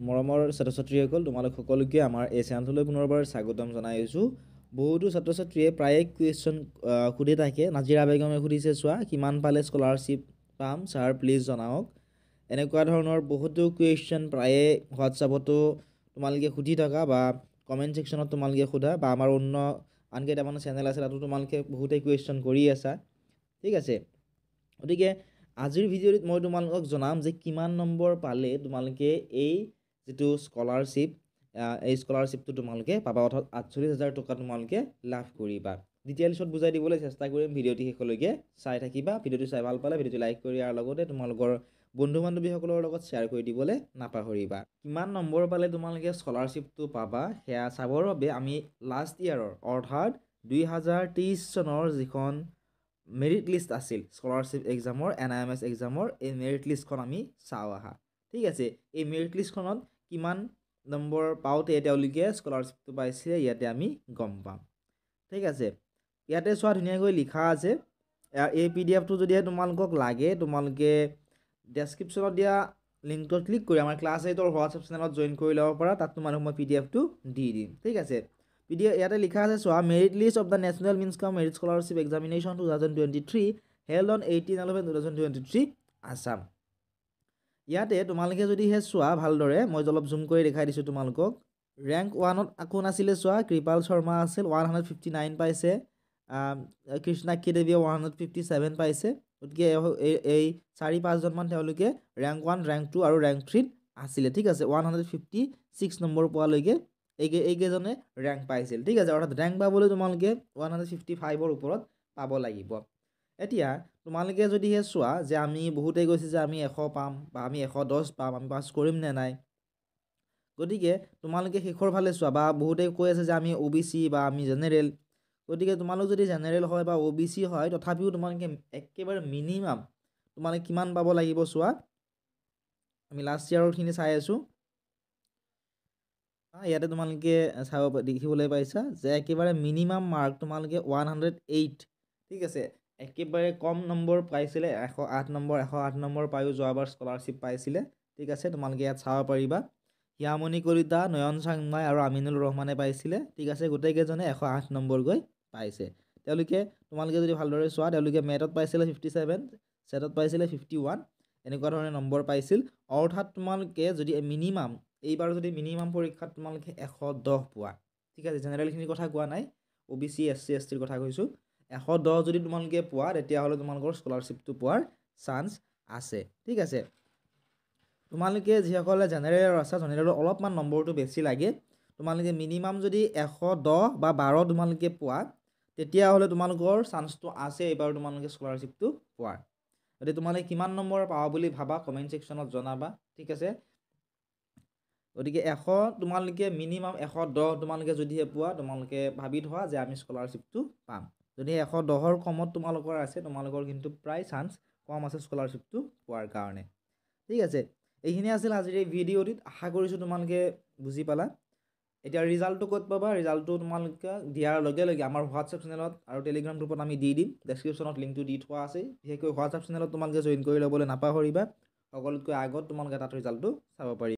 মৰমৰ ছাত্ৰ ছাত্ৰীসকল তোমালোক সকলোকে আমাৰ এই চেনেলটোলৈ পুনৰবাৰ স্বাগতম জনাইছোঁ। বহুতো ছাত্ৰ ছাত্ৰীয়ে প্ৰায়ে কুৱেশ্যন সুধি থাকে। নাজিৰা বেগমে সুধিছে, চোৱা কিমান পালে স্কলাৰশ্বিপ পাম ছাৰ প্লিজ জনাওক। এনেকুৱা ধৰণৰ বহুতো কুৱেশ্যন প্ৰায়ে হোৱাটছআপতো তোমালোকে সুধি থকা বা কমেণ্ট ছেকশ্যনত তোমালোকে সোধা বা আমাৰ অন্য আন কেইটামান চেনেল আছে তাতো তোমালোকে বহুতেই কুৱেশ্যন কৰি আছা। ঠিক আছে, গতিকে আজিৰ ভিডিঅ'টোত মই তোমালোকক জনাম যে কিমান নম্বৰ পালে তোমালোকে এই যিটো স্কলাৰশ্বিপ এই স্কলাৰশ্বিপটো তোমালোকে পাবা, অৰ্থাৎ 48,000 টকা তোমালোকে লাভ কৰিবা। ডিটেইলছত বুজাই দিবলৈ চেষ্টা কৰিম, ভিডিঅ'টি শেষলৈকে চাই থাকিবা। ভিডিঅ'টো চাই ভাল পালে ভিডিঅ'টো লাইক কৰি ইয়াৰ লগতে তোমালোকৰ বন্ধু বান্ধৱীসকলৰ লগত শ্বেয়াৰ কৰি দিবলৈ নাপাহৰিবা। কিমান নম্বৰ পালে তোমালোকে স্কলাৰশ্বিপটো পাবা সেয়া চাবৰ বাবে আমি লাষ্ট ইয়াৰৰ অৰ্থাৎ 2023 চনৰ যিখন মেৰিট লিষ্ট আছিল স্কলাৰশ্বিপ এক্সামৰ NIMS এক্সামৰ, এই মেৰিট লিষ্টখন আমি চাওঁ আহা। ঠিক আছে, এই মেৰিট লিষ্টখনত কিমান নম্বৰ পাওঁতে তেওঁলোকে স্কলাৰশ্বিপটো পাইছে ইয়াতে আমি গম পাম। ঠিক আছে, ইয়াতে চোৱা ধুনীয়াকৈ লিখা আছে। এই PDF টো যদিহে তোমালোকক লাগে তোমালোকে ডেছক্ৰিপশ্যনত দিয়া লিংকটোত ক্লিক কৰি আমাৰ ক্লাছ 8ৰ হোৱাটছআপ চেনেলত জইন কৰি ল'ব পাৰা। তাত তোমালোকক মই PDF টো দি দিম। ঠিক আছে, ইয়াতে লিখা আছে চোৱা, merit list of the national means cum merit scholarship examination 2023 held on 18/11/2023 Assam. ইয়াতে তোমালোকে যদিহে চোৱা ভালদৰে, মই অলপ জুম কৰি দেখাই দিছোঁ তোমালোকক। ৰেংক 1ত কোন আছিলে চোৱা, কৃপাল শৰ্মা আছিল, 159 পাইছে। কৃষ্ণাক্ষী দেৱীয়ে 157 পাইছে। গতিকে এই 4-5জনমান তেওঁলোকে ৰেংক 1, ৰেংক 2 আৰু ৰেংক 3ত আছিলে। ঠিক আছে, 156 নম্বৰ পোৱালৈকে এইকেইজনে ৰেংক পাইছিল। ঠিক আছে, অৰ্থাৎ ৰেংক পাবলৈ তোমালোকে 155ৰ ওপৰত পাব লাগিব। এতিয়া তোমালোকে যদিহে চোৱা যে আমি বহুতেই কৈছে যে আমি 100 পাম বা আমি 110 পাম, আমি পাছ কৰিম নে নাই। গতিকে তোমালোকে শেষৰ ফালে চোৱা, বা বহুতেই কৈ আছে যে আমি OBC বা আমি জেনেৰেল। গতিকে তোমালোক যদি জেনেৰেল হয় বা OBC হয় তথাপিও তোমালোকে একেবাৰে মিনিমাম তোমালোকে কিমান পাব লাগিব চোৱা। আমি লাষ্ট ইয়াৰৰখিনি চাই আছোঁ। ইয়াতে তোমালোকে দেখিবলৈ পাইছা যে একেবাৰে মিনিমাম মাৰ্ক তোমালোকে 108। ঠিক আছে, একেবাৰে কম নম্বৰ পাইছিলে 108 নম্বৰ। 108 নম্বৰ পায়ো যোৱাবাৰ স্কলাৰশ্বিপ পাইছিলে। ঠিক আছে, তোমালোকে ইয়াত চাব পাৰিবা। হিয়ামণি কলিতা, নয়ন চাংমাই আৰু আমিনুল ৰহমানে পাইছিলে। ঠিক আছে, গোটেইকেইজনে 108 নম্বৰ গৈ পাইছে। তোমালোকে যদি ভালদৰে চোৱা, তেওঁলোকে মেথত পাইছিলে 57, ছেটত পাইছিলে 51, এনেকুৱা ধৰণে নম্বৰ পাইছিল। অৰ্থাৎ তোমালোকে যদি মিনিমাম, এইবাৰ যদি মিনিমাম পৰীক্ষাত তোমালোকে 110 পোৱা। ঠিক আছে, জেনেৰেলখিনিৰ কথা কোৱা নাই, OBC SC STৰ কথা কৈছোঁ। 110 যদি তোমালোকে পোৱা তেতিয়াহ'লে তোমালোকৰ স্কলাৰশ্বিপটো পোৱাৰ চান্স আছে। ঠিক আছে, তোমালোকে যিসকলে জেনেৰেলৰ আছা, জেনেৰেলৰ অলপমান নম্বৰটো বেছি লাগে। তোমালোকে মিনিমাম যদি 110 বা 12 তোমালোকে পোৱা তেতিয়াহ'লে তোমালোকৰ চান্সটো আছে এইবাৰ তোমালোকে স্কলাৰশ্বিপটো পোৱাৰ। গতিকে তোমালোকে কিমান নম্বৰ পাবা বুলি ভাবা কমেণ্ট ছেকশ্যনত জনাবা। ঠিক আছে, গতিকে তোমালোকে মিনিমাম 110 তোমালোকে যদিহে পোৱা তোমালোকে ভাবি থোৱা যে আমি স্কলাৰশ্বিপটো পাম। যদি 110ৰ কমত তোমালোকৰ আছে, তোমালোকৰ কিন্তু প্ৰায় চান্স কম আছে স্কলাৰশ্বিপটো পোৱাৰ কাৰণে। ঠিক আছে, এইখিনি আছিল আজিৰ এই ভিডিঅ'টিত। আশা কৰিছোঁ তোমালোকে বুজি পালা। এতিয়া ৰিজাল্টটো ক'ত পাবা? ৰিজাল্টটো তোমালোকে দিয়াৰ লগে লগে আমাৰ হোৱাটছআপ চেনেলত আৰু টেলিগ্ৰাম গ্ৰুপত আমি দি দিম। ডেছক্ৰিপশ্যনত লিংকটো দি থোৱা আছে। বিশেষকৈ হোৱাটছআপ চেনেলত তোমালোকে জইন কৰি ল'বলৈ নাপাহৰিবা। সকলোতকৈ আগত তোমালোকে তাত ৰিজাল্টটো চাব পাৰিবা।